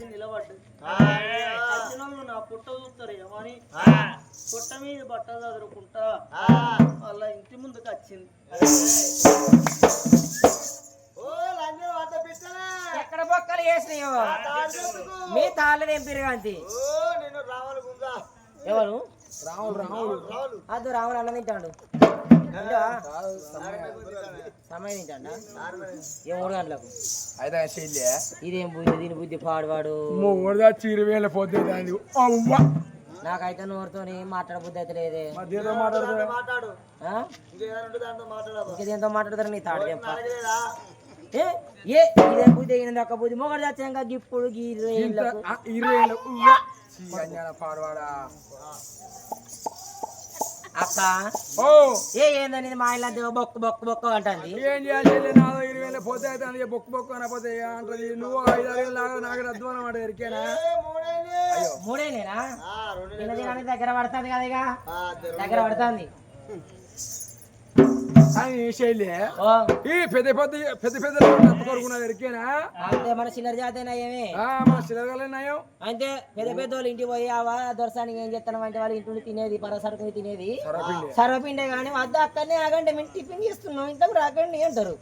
లేచి నిలబడ్డది. వచ్చిన వాళ్ళు నా పుట్ట చూస్తారు ఏమని పుట్ట మీద బట్టలు చదువుకుంటా వాళ్ళ ఇంటి ముందుకు వచ్చింది. ఎక్కడ బొక్కలు వేసినాయో మీ తాళ్ళు నింపిరుగాంతి. ఎవరు అదు రాముడు అన్నం తింటాడు సమయం తింటాడా ఏ 3 గంటలకు ఇదేం బుద్ధి దీని బుద్ధి పాడువాడు నాకైతే నోరుతో మాట్లాడబుద్ధి అయితే లేదే. ఇంకేదేంతో మాట్లాడతారు నీ తాడు ఇదే బుద్ధి అయిన ఒక్క బుద్ధి మొగడు చచ్చాక ఇప్పుడు అక్క ఏందని మా ఇల్లు బొక్కు బొక్కు బొక్కు అంటుంది. ఏం చేయాలి 20,000 పోతే అయితే బొక్కు బొక్కు అనపోతే అంటది. నువ్వు 5-6 లాగా నాకు అధ్వానం అంటే ఎరికేనా? 3 దగ్గర పడుతుంది కదా ఇక దగ్గర పడుతుంది. ఈ పెద్ద పెద్ద కొడుకున్నది ఎరికేనా? అంతే మన చిల్లర జాతేనా ఏమి మన చిల్లరగాలన్నాయో అంటే పెద్ద పెద్ద వాళ్ళు ఇంటికి పోయి ఆవా దొరసానికి ఏం చెప్తాను అంటే వాళ్ళు ఇంటి తినేది పరసరుకుని తినేది సర్వపిండే కానీ వద్ద అక్కడనే ఆగండి మేము టిఫిన్ చేస్తున్నాం ఇంతకు రాకండి అంటారు.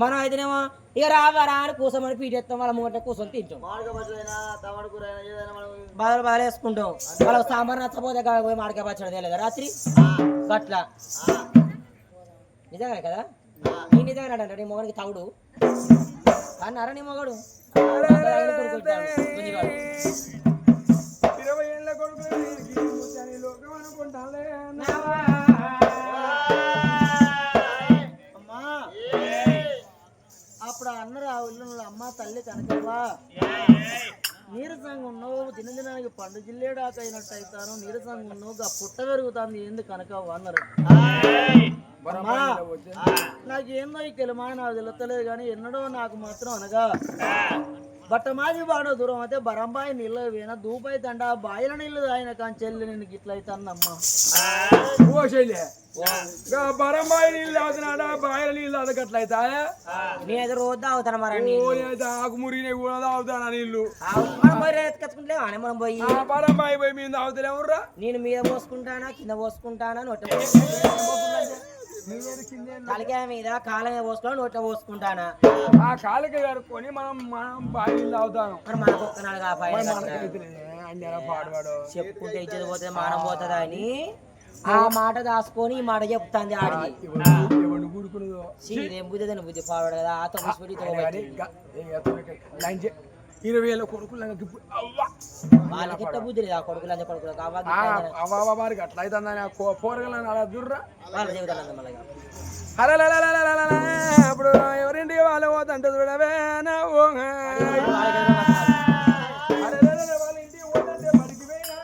మనం అయితేనేమో ఇక రావారా అని కూర్చోమని పీటేస్తాం వాళ్ళ ముంగట కూర్చొని తింటాం బాధలు బాధలు వేసుకుంటాం. వాళ్ళకి సాంబార్ నచ్చపోతే పోయి మాడకాయ పచ్చడి తెలియదు రాత్రి గట్లా నిజంగా కదా నీ నిజంగా అంటాడు నీ మొగడికి తవుడు అన్నారా నీ మొగడు 20 ఏళ్ళ కొడుకు లోకం అనుకుంటాలే. అమ్మా అప్పుడు అన్నారు ఆ ఊళ్ళో అమ్మ తల్లి కనకవ్వా నీరసంగా ఉన్నావు దినదినానికి పండు జిల్లేడాక అయినట్టు అవుతాను నీరసంగా ఉన్నావు పుట్ట పెరుగుతుంది ఏంది కనకవ్వ అన్నారు. నాకేందో ఈ కెలమా నాకు తెలుస్తలేదు కానీ ఎన్నడో నాకు మాత్రం అనగా బట్టమాజి బాడో దూరం అయితే బరంబాయి నీళ్ళు వేనా దూపాయి తండ బాయిల నీళ్ళు ఆయన కానీ చెల్లి నేను గిట్లయితానమ్మా. బరంబాయి నీళ్ళు తాగుతున్నాడా బాయిల నీళ్ళు తాగట్లయితా నేను రోజు తాగుతాను మరి ఆకు మురిగిన కూడా తాగుతానా నీళ్ళు ఎత్తుకొచ్చుకుంటే మనం పోయి బరంబాయి పోయి మీద తాగుతలేవురా. నేను మీద పోసుకుంటానా కింద పోసుకుంటానా నొట్ట తలకాయ మీద కాళ్ళ మీద పోసుకొని నోట్ల పోసుకుంటానా ఆ కాళ్ళకి కడుక్కొని మనం బాయి నీళ్ళు తాగుతాను. మనకు ఒక్కనాడు చెప్పుకుంటే ఇచ్చేది పోతే మానం పోతుందా అని ఆ మాట దాచుకొని ఈ మాట చెప్తాంది ఆడిది. ఏం బుద్ధి బుద్ధి పాడు కదా ఆతో 20,000 కొడుకులు వాళ్ళకి ఎట్ట బుద్ధి లేదు ఆ కొడుకులు అంతే కొడుకులు వారికి అట్లా అవుతుందని పోరగలను అలా దుర్రా వాళ్ళ జీవితాలు మళ్ళీ అప్పుడు ఎవరింటికి వాళ్ళు పోతుంటే చూడవే వాళ్ళ ఇంటికి పోతుంటే బడికి పోయినా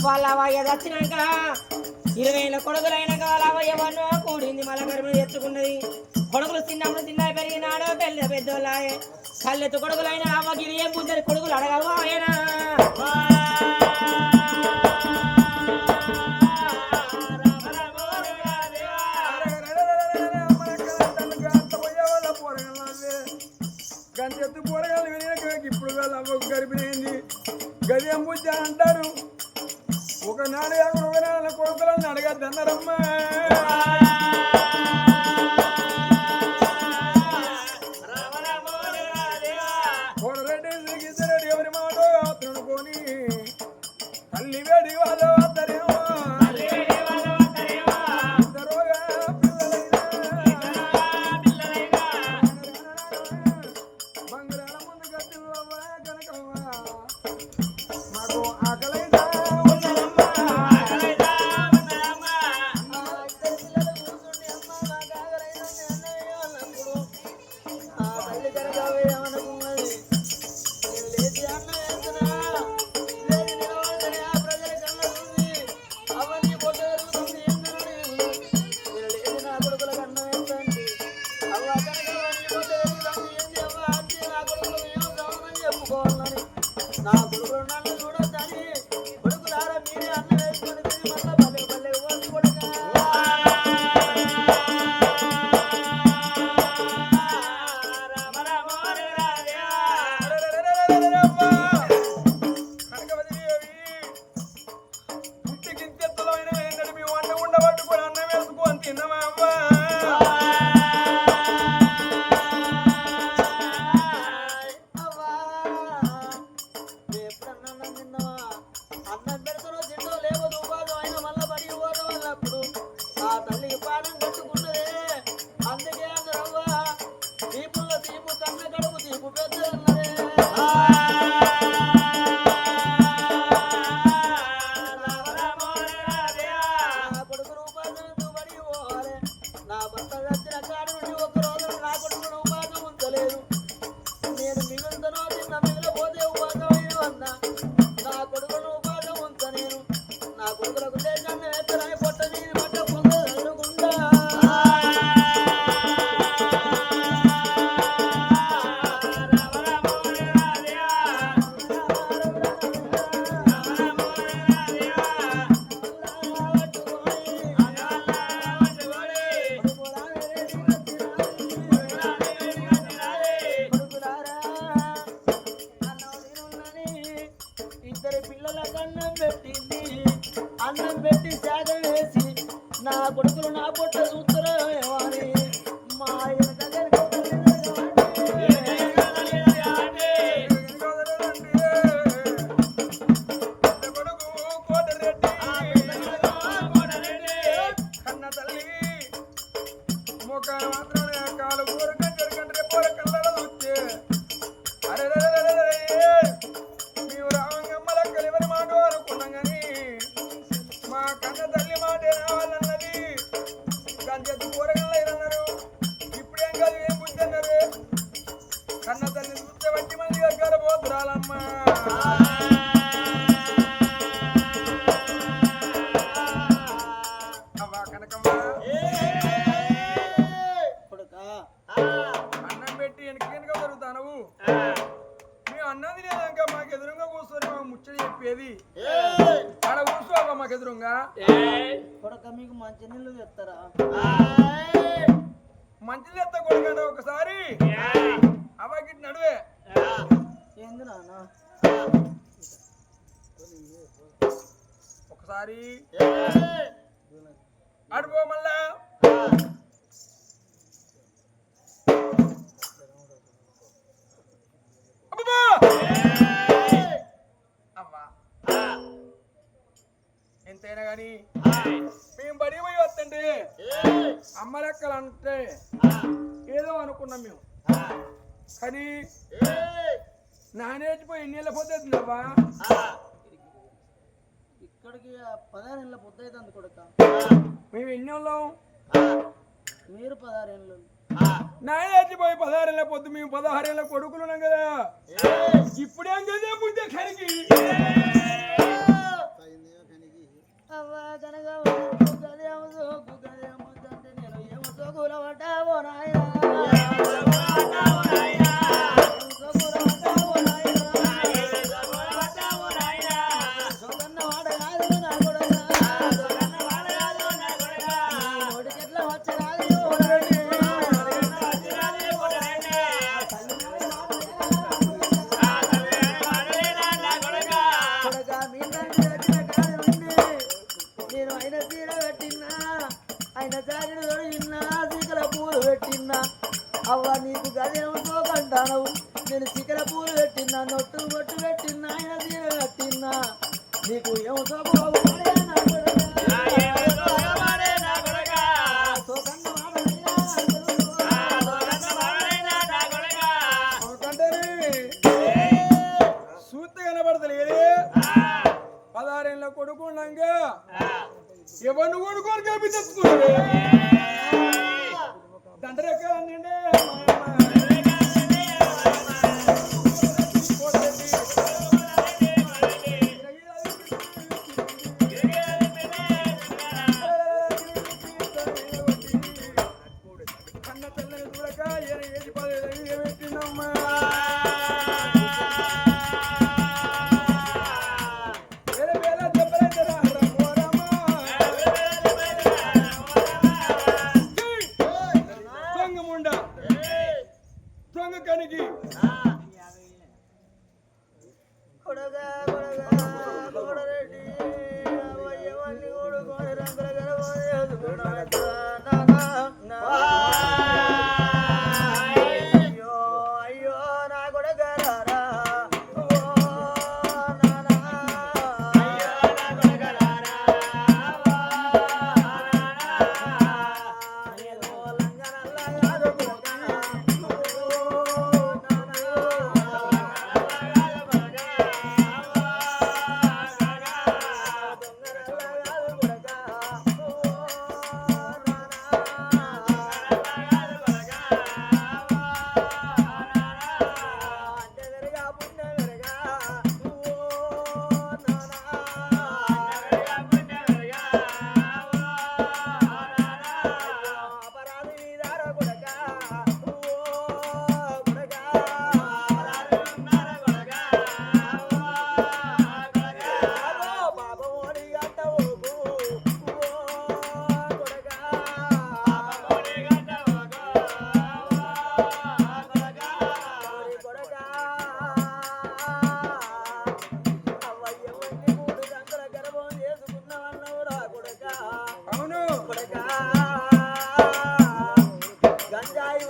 వాళ్ళ అవయ్య వచ్చినాక 20,000 కొడుకులైనాక వాళ్ళ అవయ్యవన్నో కూడింది మళ్ళా గర్భిణి తెచ్చుకున్నది. కొడుకులు చిన్నప్పుడు చిన్న పెరిగినాడో పెద్దోళ్ళాయే కళ్ళెత్తు కొడుకులైన అవ్వగిరి ఏం పుంజని కొడుకులు అడగవు ఆయన గంతెత్తు పోరగాలు ఇప్పుడు వాళ్ళు అవ్వకు గర్భిణి గది అంబుజ్జ అంటారు. ఒకనాడు ఒకనాడు కొడుకులను అడగద్దన్నారమ్మా. కోడరెడ్డి ఇద్దరెడ్డి ఎవరి మాట కొని తల్లి వేడి వాళ్ళ వద్దరేమో బంగారాల ముందు గడ్డలు కనకమ్మ మాకు ఆకలి తిన్నమా అన్నం పెడతారో తింటో లేవో ఉపాధం అయిన మళ్ళీ పడి పోవడం అన్నప్పుడు ఆ తల్లికి పానం కట్టుకున్నదే అందుకే అందరవ్వ తీపుల్లో తీపు కన్న కడుపు తీపు పెద్దన్నదే నా కొడుకును ఉపాధంతో పడి పోవాలి నా భర్త వచ్చిన కాడు నుండి ఒక రోజు నా కొడుకును ఉపాధం ఉంచలేదు నేను మిగులుతానో తిన్న మిగిలిపోతే ఉపాధం అన్నా నా కొడుకును ఉపాధం ఉంచ నేను నా కొడుకులకు దేశాన్ని ఎత్తరాని పొట్ట నీరు పట్ట పొంద ఎదురుకుండా ఇద్దరు పిల్లలకు అన్నం పెట్టింది అన్నం పెట్టి శాగం వేసి నా కొడుకులు నా పొట్ట చూస్తారేమో అని మా ఆయన కన్న తల్లి మోకాలు మాత్రమే కాలు కూర కంటే పూర కళ్ళ చూస్తే అరే మేము రావంగమ్మల కలివరి మాట అనుకున్నాం కానీ మా కన్న తల్లి మాట రావాలన్నది కంచెత్తు కూరగాయలన్నారు ఇప్పుడేం కాదు ఏం బుద్ధి అన్నారు కన్న తల్లి చూస్తే బట్టి మంది దగ్గర పోతురాలమ్మా అవ్వా కనకమ్మ కొడుకా అన్నం పెట్టి వెనక దొరుకుతాను మేము అన్నం తినేదాక మాకు ఎదురుగా కూర్చొని మాకు ముచ్చట చెప్పేది ఆడ కూర్చోవా మాకు ఎదురుగా కొడుక మీకు మంచి నీళ్ళు చెప్తారా మంచి చెత్త కొడుకంటే ఒకసారి అవ్వకి నడువే ఏంది నాన్న ఒకసారి అడుగో మళ్ళా అబ్బబ్బా! అవ్వా ఎంతైనా గాని మేము బడి పోయి వస్తుంటే అమ్మ లెక్కలు అంటే ఏదో అనుకున్నాం మేము కానీ నానేసిపోయి ఎన్ని ఏళ్ళ పోతుంది అవ్వా ఇక్కడికి 16 ఏళ్ళ పొద్దు అవుతుంది కొడుక మేము ఎన్ని వాళ్ళం మీరు 16 ఏళ్ళు నానేసిపోయి 16 ఏళ్ళ పొద్దు మేము 16 ఏళ్ళ కొడుకులున్నాం కదా ఇప్పుడేం కదా బుద్ధి కడిగి అవ్వ కనుక గదేమో సోకు గదేమో తంటే నేను ఏమో సోకుల పడ్డావో నాయనా సోకన్న వాడ కాదు నా కొడుక నోటి చెట్ల వచ్చ రాదు కొడుక మీ తండ్రి వచ్చిన కాదు నుండి నేను ఆయన తీర పెట్టినా ఆయన చాకిడి దొరికిన్నా చీకల పూలు పెట్టినా అవ్వ నీకు గదేమో సోకంటావు నేను చీకల పూలు పెట్టినా నొట్టు బొట్టు పెట్టినా ఆయన తీర కట్టినా నీకు ఏమో సోకు సోకన్న ఎందుకంటే సూత్త కనబడతలేదు 16 ఏళ్ళ కొడుకున్నాక ఎవరిని కొడుకోని కలిపి తెచ్చుకున్నాడు దండరెక్కాలండి కన్న తెల్లని చూడక ఏది పదేది ఏమెట్టిందమ్మా దొంగ కనికి కొడగా కొడరెడ్డి అవయ్యవన్నీ కొడుకొని రంగుల గడవ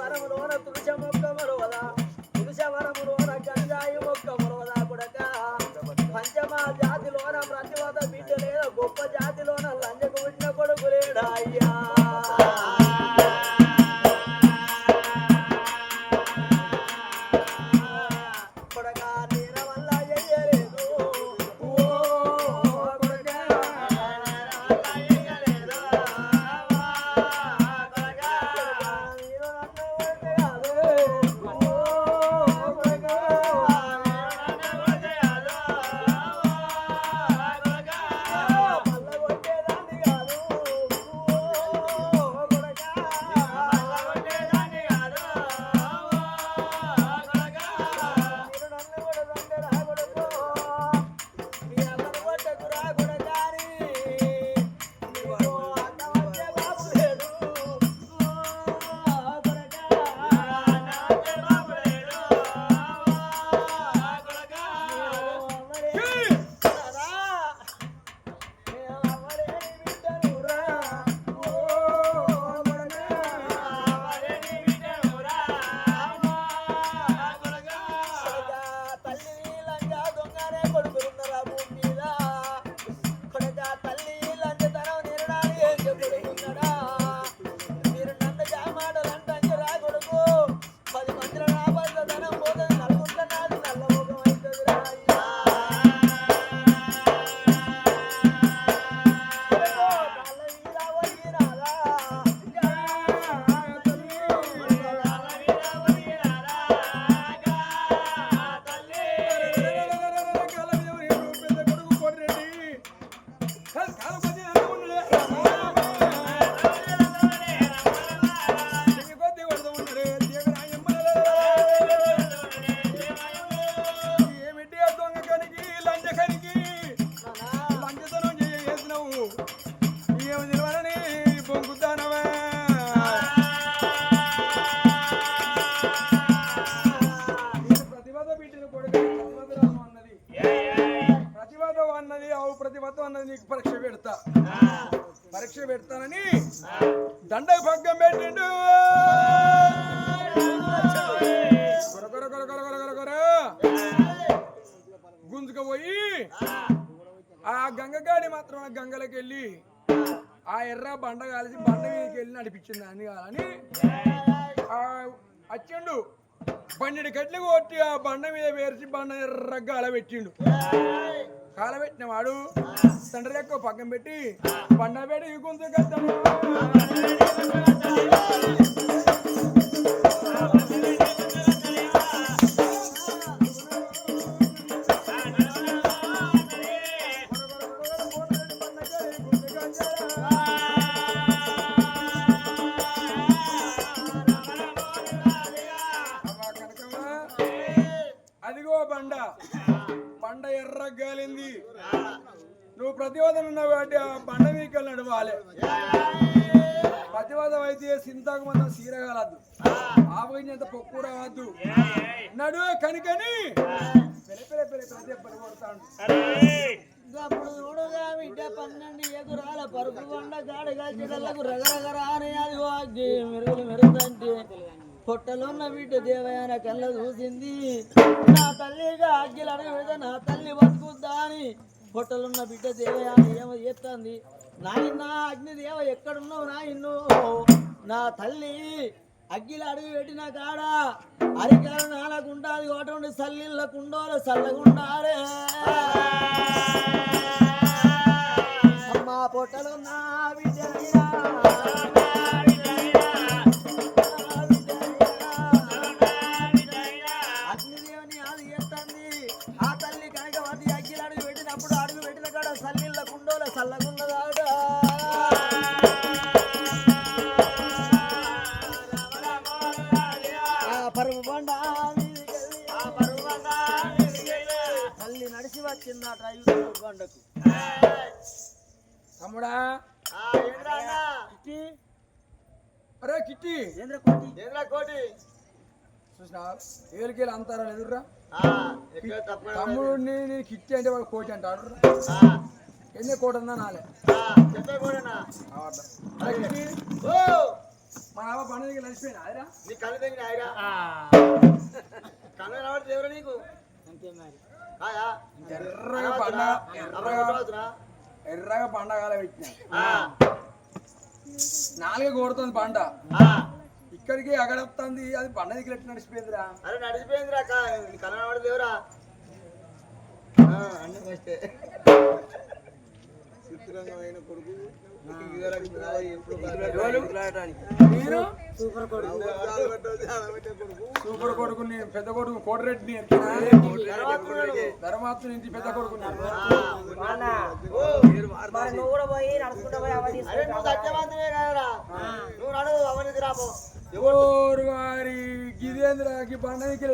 వరములోన తులస మొక్క మొలవదా తులస వరములోన గంజాయి మొక్క మొలవదా కొడక పంచమ జాతిలోన ప్రతివద బిడ్డ లేదా గొప్ప జాతిలోన లంజకు పుట్టిన కొడుకు లేడా అయ్యా కొడక నేల వల్ల ఎయ్యలేదు పరీక్ష పెడతానని దండకు భగ్గం పెట్టిండు గుంజుకపోయి ఆ గంగగాడి మాత్రం గంగలకి వెళ్ళి ఆ ఎర్ర బండ కాల్చి బండ మీదకి వెళ్ళి నడిపించింది అని కాదని వచ్చిండు బండి గట్లు కొట్టి ఆ బండ మీద పేర్చి బండ ఎర్రగా అలబెట్టిండు కాలబెట్టిన వాడు తండ్రి ఎక్కువ పక్కన పెట్టి బండ పెట్టి గుంజు కట్టాడు అదిగో బండ బండ ఎర్రగాలింది నువ్వు ప్రతివాదం ఉన్నావు కాబట్టి ఆ బండ మీకల్ నడవాలి ప్రతివాదం అయితే సింతాకు మనం సీరగలద్దు ఆపగించేంత పొక్కు రావద్దు నడువే కనికని అప్పుడు చూడగా బిడ్డ 12 ఎగురాల పరుపు బండ గాడి గల్చెలకు రగరగరా అని అది మెరుగులు మెరుగుతంటే పొట్టలున్న బిడ్డ దేవయాన కళ్ళ చూసింది నా తల్లిగా అగ్గిలు అడగ పెడితే నా తల్లి బతుకుద్దా అని పొట్టలున్న బిడ్డ దేవయాన ఏమో చేస్తుంది నాయన అగ్నిదేవ ఎక్కడున్నావు నాయన్ను నా తల్లి అగ్గిలు అడుగు పెట్టిన కాడ అరికాలు నాలకుంటాది ఒకటి సల్లిళ్ళకుండోలు చల్లగుండారే అమ్మా పొట్టలున్న బిడ్డ అగ్నిదేవుని అది చేస్తుంది ఆ తల్లి కనకవతి అగ్గిలు అడుగు పెట్టినప్పుడు అడుగు పెట్టిన కాడ సల్లిళ్ళకుండోలు చల్లగున్నదాడా తల్లి నడిచి వచ్చిందట బండకు తమ్ముడా అరే కిట్టి కోటి చూసినా ఏలికేలు అంతారా ఎదుర్రా తమ్ముడిని నేను కిట్టి అంటే వాడు కోటి అంటాడు ఎన్ని కోటి ఉందా నాలే మన అవ్వ పండుగ నడిచిపోయినా అదిరా నీ కళ్ళు తగిన ఆయరా కళ్ళు రావడం ఎవరు నీకు అంతే మరి కాయా ఎర్రగా ఎర్రగా పండగల పెట్టినా 4 కొడుతుంది పంట ఇక్కడికి అగడొస్తుంది అది పండగకి ఎట్లా నడిచిపోయిందిరా అరే నడిచిపోయిందిరా కళ్ళు రావడం ఎవరా అన్నీ వస్తే చిత్రంగా కొడుకు నేను సూపర్ కొడుకు సూపర్ కొడుకుని పెద్ద కొడుకు కోటరెడ్డిని ధర్మాత్మ నుంచి పెద్ద కొడుకుని మరి నువ్వు కూడా పోయి నడుచుకుంటా పోయి అవన్నీ సత్యవంతమే కదరా నువ్వు నడు అవన్నీ రాబో ఎవరు వారి గిదేంద్రకి పండగకి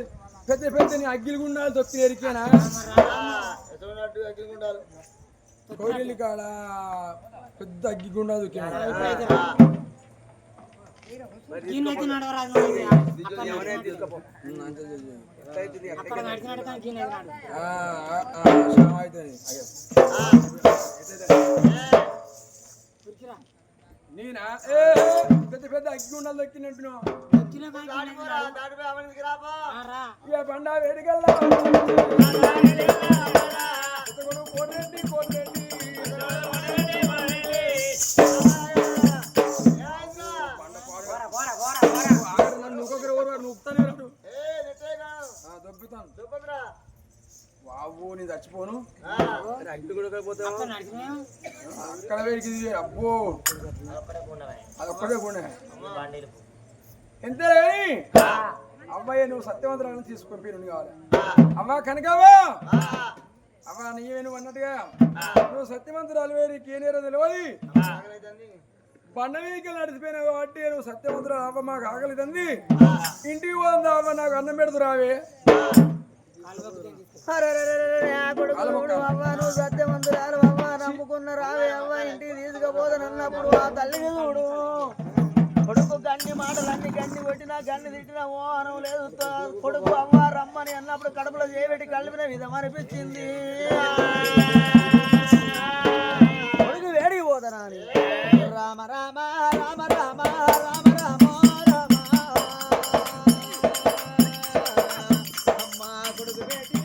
పెద్ద పెద్ద అగ్గిలి గుండాలు తొక్కి ఎరికేనా అగ్గిగుండాలు కోరిలి కాడ పెద్ద అగ్గి గుండా దొక్కినా నేనా పెద్ద పెద్ద అగ్గి గుండాలు దొక్కినట్టున్నావు ఇక పండ వేడికల్లా కోటరెడ్డి కోటరెడ్డి బాబు నీ చచ్చిపోను అక్కడ వేడికి అబ్బో అదొక్కడే పోనే ఎంతేనా కానీ అబ్బాయి నువ్వు సత్యవంతరాలను తీసుకొని పేరు కావాలి అవ్వ కనకావా అవ్వ నీవే నువ్వు అన్నట్టుగా నువ్వు సత్యవంతురాలు వేరు కేనేరో తెలియదు బండ మీదకి నడిచిపోయినావు కాబట్టి నువ్వు సత్యవంతురాలు అవ్వ మాకు ఆకలిదంది ఇంటికి పోదా అవ్వ నాకు అన్నం పెడుతు రావే నువ్వు సత్యవంతురాలు అవ్వ నమ్ముకున్న రావే అవ్వ ఇంటికి తీసుకుపోదనన్నప్పుడు ఆ తల్లి చూడు కొడుకు గండి మాటలన్నీ గండి కొట్టినా గండి తిట్టినా ఓ అనం లేదు కొడుకు అవ్వ రమ్మని అన్నప్పుడు కడుపులో చేయబెట్టి కలిపిన విధం అనిపించింది కొడుకు వేడికి పోతానా రామ రామ రామ రామ రామ రామ రామ అమ్మ కొడుకు వేటి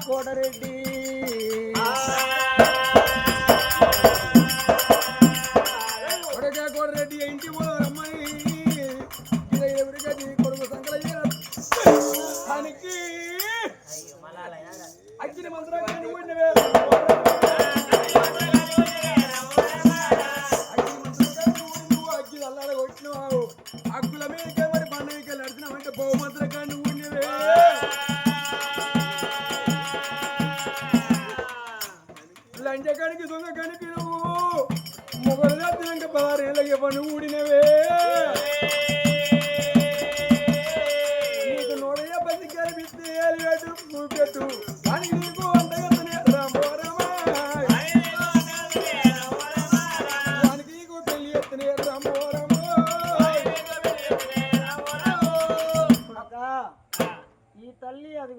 కోటరెడ్డి కోటరెడ్డి ఇంటి పోరమ్మని ఎవరిగా కొడుకు సంకలకి అగ్గిన మంత్రాన్ని నువ్వు అగ్గి అల్లాడ కొట్టినావు అగ్గుల మీదకే మరి పండుగకి నడిచినావంటే బహుమంత్రగా నువ్వు లంచకానికి దొంగ కానికి నువ్వు మొగలు తినక 16 ఏళ్ళకి పని ఊడినవే నీకు నోడయ్య పది కనిపిస్తే ఏలిగట్టు చూపెట్టు దానికి నీకు అంతగతనే దానికి నీకు పెళ్లి ఎత్తనే ఈ తల్లి అది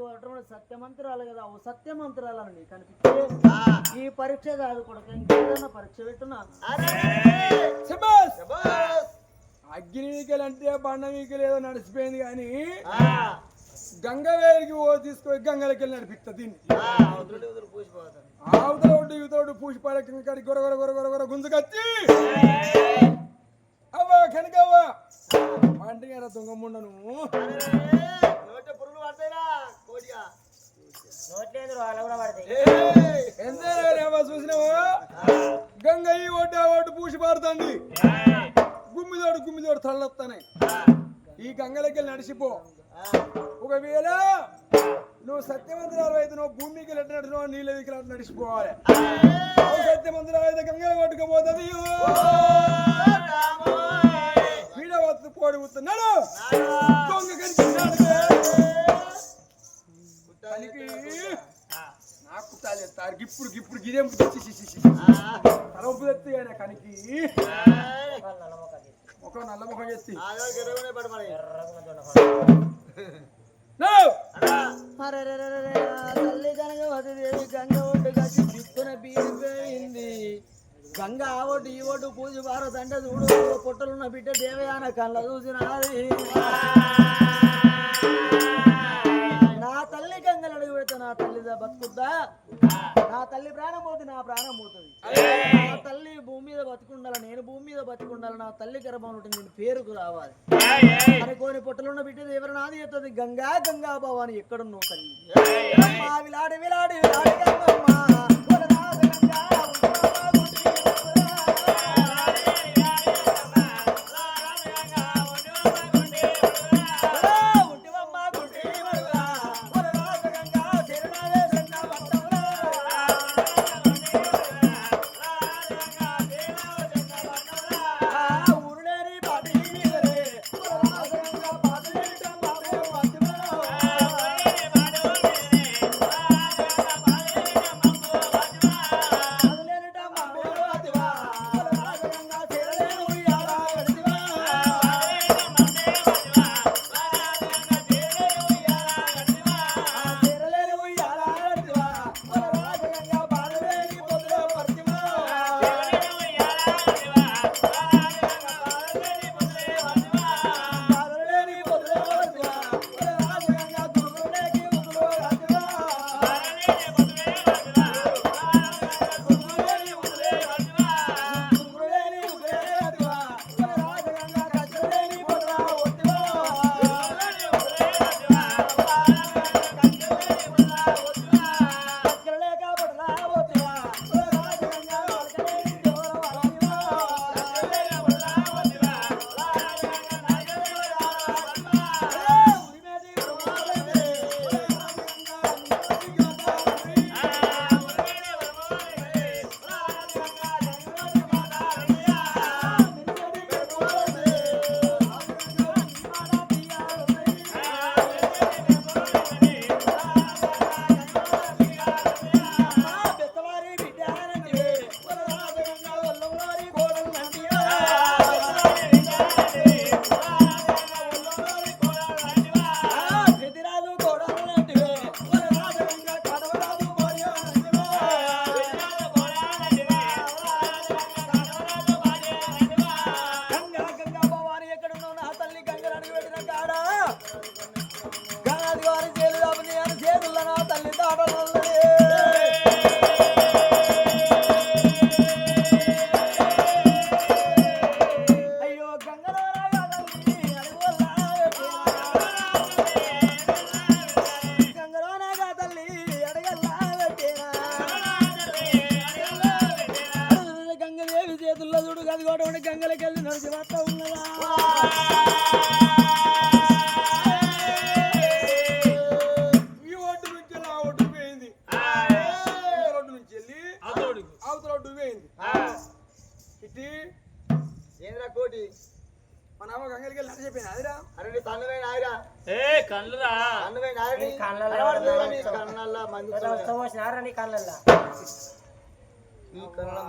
సత్యమంత్రాలు కదా ఓ సత్యమంత్రాలని నీకు కనిపిస్తే ఈ పరీక్ష కాదు కొడుకు ఇంకేదైనా పరీక్ష పెట్టున్నా అగ్నివీకలు అంటే బండ వీకలు ఏదో నడిచిపోయింది కానీ గంగవేడికి ఓ తీసుకొని గంగలకి వెళ్ళి నడిపిస్తా దీన్ని ఆవుతల ఒడ్డు యువతోడు పూసి పడక కాడి గొర గొర గొర గొర గొర గుంజుకొచ్చి అవ్వ కనకవ్వ పంటగా దొంగముండ నువ్వు ఎంతేనా చూసినావా గంగయ్య ఒడ్డు ఆ ఒడ్డు పూసి పారుతుంది గుమ్మిదోడు తల్లొస్తానే ఈ గంగలకి వెళ్ళి నడిచిపో ఒకవేళ నువ్వు సత్యవంతురాలు అయితే నువ్వు భూమికి నడిచినావు నీళ్ళ దిక్కులు నడిచిపోవాలి సత్యవంతురాలు అయితే గంగ కొట్టుకుపోతుంది వీడ వస్తు పోడి కూతున్నాడు దొంగ కనిపించాడు నాకు కుట్టాలి ఎత్తారు ఇప్పుడు గిరేం తలంపు ఎత్తి ఆయన కనికి ఒక నల్ల ముఖం ఎత్తి తల్లి కనకవతిదేవి గంగ ఒడ్డు కచ్చి బిత్తున బీడిపోయింది గంగ ఆ ఒడ్డు ఈ ఒడ్డు పూజ భారతంటే చూడు పొట్టలున్న బిడ్డ దేవయాన కళ్ళ చూసినది నా తల్లి గంగలు అడుగు పెడితే నా తల్లి బతుకుద్దా నా తల్లి ప్రాణం పోతే నా ప్రాణం పోతుంది నా తల్లి భూమి మీద బతుకుండాల నేను భూమి మీద బతుకుండాలి నా తల్లి గర్భం ఉంటుంది నేను పేరుకు రావాలి అనుకోని పొట్టలున్న బిడ్డ ఎవరు నాది ఎత్తది గంగా గంగా భవాని ఎక్కడున్నావు తల్లి విలాడి విలాడి విలాడి గంగమ్మ గంగలకెళ్ళి నడిచి వస్తా ఉన్నదా ఈ ఒడ్డు నుంచి ఆ ఒడ్డు పోయింది రోడ్డు నుంచి వెళ్ళి అవతల ఒడ్డు పోయింది ఇట్టి ఏంద్రా కోటి మన అమ్మ గంగలకెళ్ళి నడిచి చెప్పింది అదిరా అరే తన్నువైన ఆయరా కళ్ళురా కళ్ళల్లో మంది కళ్ళల్లో ఈ కళ్ళ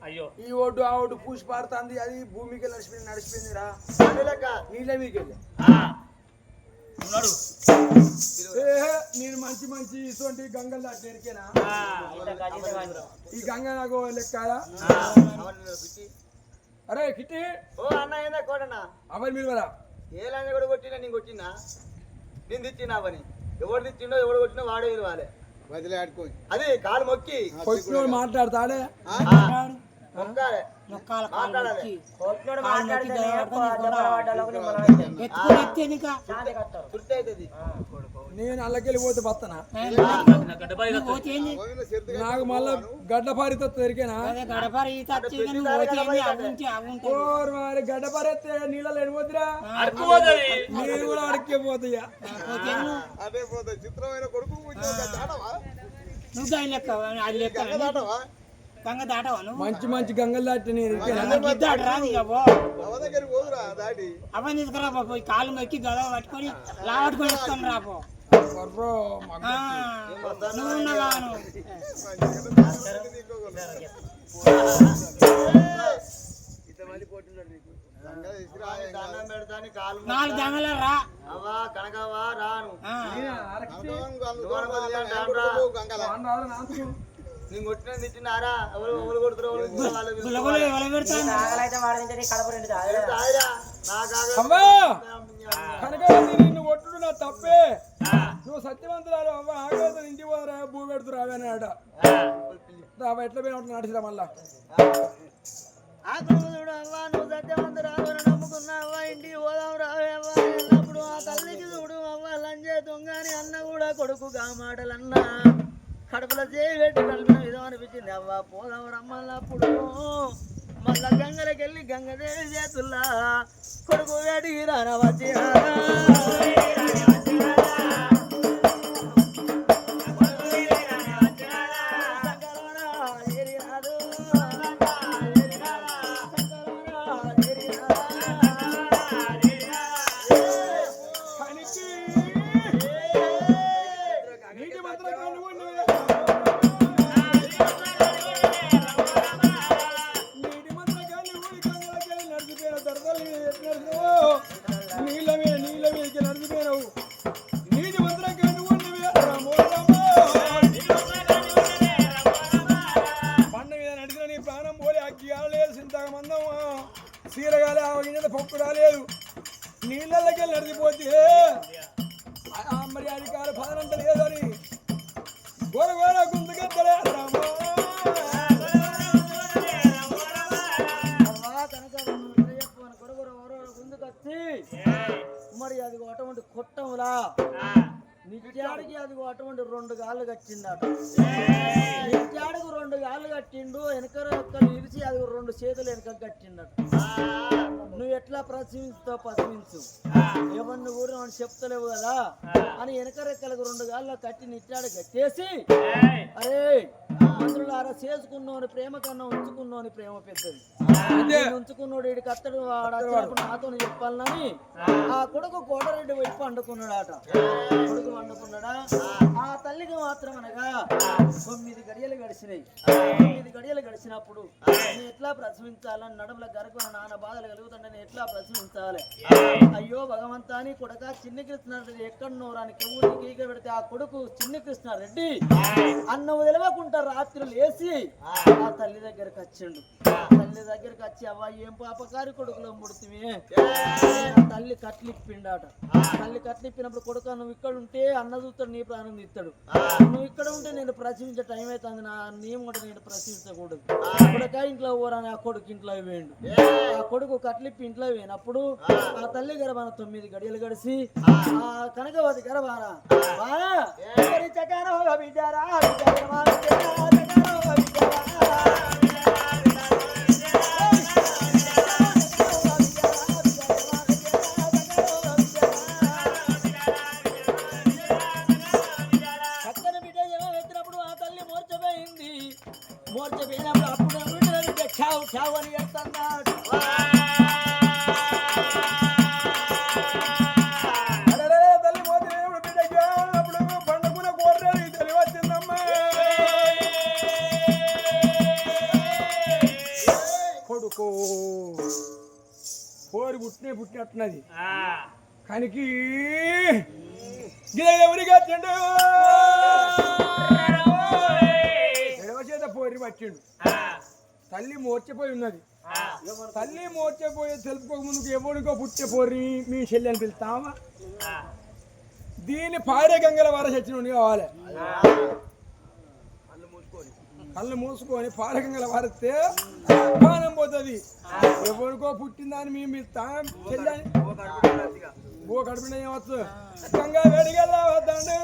అయ్యో ఈ ఒడ్డు ఆ ఒడ్డు పూసి పాడుతుంది అది భూమికి నడిచిపోయిందిరా నీళ్ళ మీకు నేను మంచి మంచి ఇటువంటి గంగలు దాటికేనా ఈ గంగ నాకు లెక్కరా అరే కిట్టి ఓ అన్న ఏందా కోటన్నా అవని మీరు వరా ఏలాన్ని కూడా కొట్టినా నేను కొట్టినా నేను తెచ్చినా అవని ఎవరు తెచ్చిండో ఎవడు కొట్టినా వాడే విలువాలి వదిలే ఆడుకో అది కాలు మొక్కి మాట్లాడతాడే మొక్కాలే. నొక్కాల కాలు నొక్కి కొట్లోడు కాలు నొక్కి మాట్లాడితే దయపడుకొని దెబ్బలు పడ్డాలోకి నిమ్మలం అయితే. ఎత్తుకుని వస్తే నీకా శాంతి కట్టారు. తృప్తి అవుతుంది. నేను అల్లకెళ్ళిపోతే బత్తనా పోతే ఏంది నాకు మళ్ళా గడ్డపారితో దొరికేనా అదే గడపరి ఈత వచ్చింది నువ్వు పోతే ఏంది అవ్వుంటే అవ్వుంటే ఓర్ మరి గడ్డపారెత్తే నీళ్ళలో ఎడిపోతురా నేను కూడా అడికే పోతాయా పోతే ఏంది నువ్వు? అదే పోతే చిత్రమైన కొడుకు దాటవా నువ్వు దాని లెక్క అది లెక్క దాటవా గంగ దాటవా నువ్వు మంచి మంచి గంగలు దాటి నేను ఇరికేనా? గంగ గిద్దాడు రా నీకు పో అవ దగ్గరికి పోదురా దాటి అవన్నీ తీసుకురా పో పోయి కాలు మొక్కి గదవ పట్టుకొని లావట్టుకొని వేసుకొని రాపో బర్రో మగ. నువ్వు ఉన్నావా నువ్వు దండం పెడతాని కాలు నాలుగు జంగల రా అవ్వా కనకవ్వా రాను. నేను కొట్టిన తిట్టినారా? ఎవరు కొడుతున్నారు? ఎవరు కొడుతున్నారు? వాళ్ళు గులగుల ఎవరు పెడతాను నాగలైతే వాడింటే నీ కడప రెండు తాగరా. తాగిరా. నాకు అమ్మా కనుక నిన్ను కొట్టుడు నా తప్పే నువ్వు సత్యవంతురాలు అవ్వ ఆగదు ఇంటికి పోదరా భూ పెడుతురా అన్నాడు ఎట్లా పోయిన నడిచిరా మళ్ళా ఆకుడు అవ్వా నువ్వు సత్యవంతురాలు నమ్ముకున్నావా? ఇంటికి పోదాం రావేవా అన్నప్పుడు ఆ తల్లికి చూడు అవ్వ లంజే దొంగని అన్న కూడా కొడుకుగా మాటలన్నా కడుపులో చేయి పెట్టి కలిపిన విధం అనిపించింది. అవ్వ పోదాం రమ్మన్నప్పుడు మళ్ళా గంగలకెళ్ళి గంగదేవి చేతుల్లా కొడుకు వేడికి రాన వచ్చి నీటి మాత్రం కనుగొండి నీటి మాత్రం కనుగొని గంగలకెళ్ళి నడిచిపోయిన దొరదలు నీళ్ళ మీదకి నడిచిపోయినావు నీటి మాత్రం కనుగొండి పండ మీద నడిచిన నీ ప్రాణం పోలే అగ్గి ఆడలేదు సింతగా మందం సీరగాలి ఆవగిన పప్పు రాలేదు నీళ్ళకి నడిచిపోతే మరి అధికార పదనంత లేదని గోడ గోడ గుంతుకెత్తలే మరి అది అటువంటి కొట్టములా నిత్యాడికి అది అటువంటి 2 గాళ్ళు కట్టిందట. నిత్యాడికి 2 గాళ్ళు కట్టిండు వెనక ఇరిచి అది 2 చేతులు వెనక కట్టిండట. నువ్వు ఎట్లా ప్రశ్నిస్తావు ప్రశ్నించు ఎవరిని కూడా మనం చెప్తలేవు కదా అని వెనక రెక్కలకు 2 గాళ్ళు కట్టి నిత్యాడు కట్టేసి అరే మంత్రులారా చేసుకున్నోని ప్రేమ కన్నా ఉంచుకున్నోని ప్రేమ పెద్దది. ఉంచుకున్నోడు వీడికి అత్తడు వాడు నాతో చెప్పాలని ఆ కొడుకు కోటరెడ్డి వైపు వండుకున్నాడట. కొడుకు వండుకున్నాడా ఆ తల్లికి మాత్రం అనగా 9 గడియలు గడిచినాయి. 9 గడియలు గడిచినప్పుడు నేను ఎట్లా ప్రసవించాలని నడుముల గరకు నాన్న బాధలు కలుగుతుంటే నేను ఎట్లా ప్రసవించాలి? అయ్యో భగవంతా అని కొడక చిన్ని కృష్ణారెడ్డి ఎక్కడనో రానికి ఊరికి ఈగ పెడితే ఆ కొడుకు చిన్ని కృష్ణారెడ్డి అన్నం తెలియకుండా రాత్రులు వేసి ఆ తల్లి దగ్గరకు వచ్చిండు. తల్లి దగ్గరకు వచ్చి అవ్వ ఏం పాపకారి కొడుకులో ముడుతుంది తల్లి కట్లిప్పిండాట. తల్లి కట్లిప్పినప్పుడు కొడుకు నువ్వు ఇక్కడ ఉంటే అన్న చూస్తాడు నీ ప్రాణం తీస్తాడు. నువ్వు ఇక్కడ ఉంటే నేను ప్రసవించే టైం అవుతుంది నా నేను కూడా నేను ప్రసవించకూడదు. కొడుక ఇంట్లో పోరాని ఆ కొడుకు ఇంట్లో వేయండు. ఆ కొడుకు కట్లిప్పి ఇంట్లో పోయినప్పుడు ఆ తల్లి గర్భాన 9 గడియలు గడిచి ఆ కనకవతి గర్భాన బిడ్డారా చక్కని బిడ్డ ఏమో ఎత్తినప్పుడు ఆ తల్లి మోర్చపోయింది. మోర్చపోయినప్పుడు అప్పుడు చావు చావు అని చెప్తున్నాడు. తల్లి మోతి బిడ్డకి అప్పుడు పండుకున్న కోర్రెలు తెలివి వచ్చిందమ్మా కొడుకు పోరు పుట్టినట్టున్నది కనికి ఎవరిగా ఎడవ చేత పోరి పట్టిండు. తల్లి మోర్చిపోయి ఉన్నది. తల్లి మోర్చిపోయి తెలుపుకోక ముందుకు ఎవరికో పుట్టే పోరి మీ చెల్లి అని పిలుస్తామా? దీన్ని పాడే గంగల వార చచ్చిన కావాలి. కళ్ళు మూసుకొని పారకంగా వారిస్తే పానం పోతుంది. ఎవరికో పుట్టిందని మేము చెల్లని ఓ కడుపున ఏమవచ్చు గంగా వేడిగల్లా వద్దండు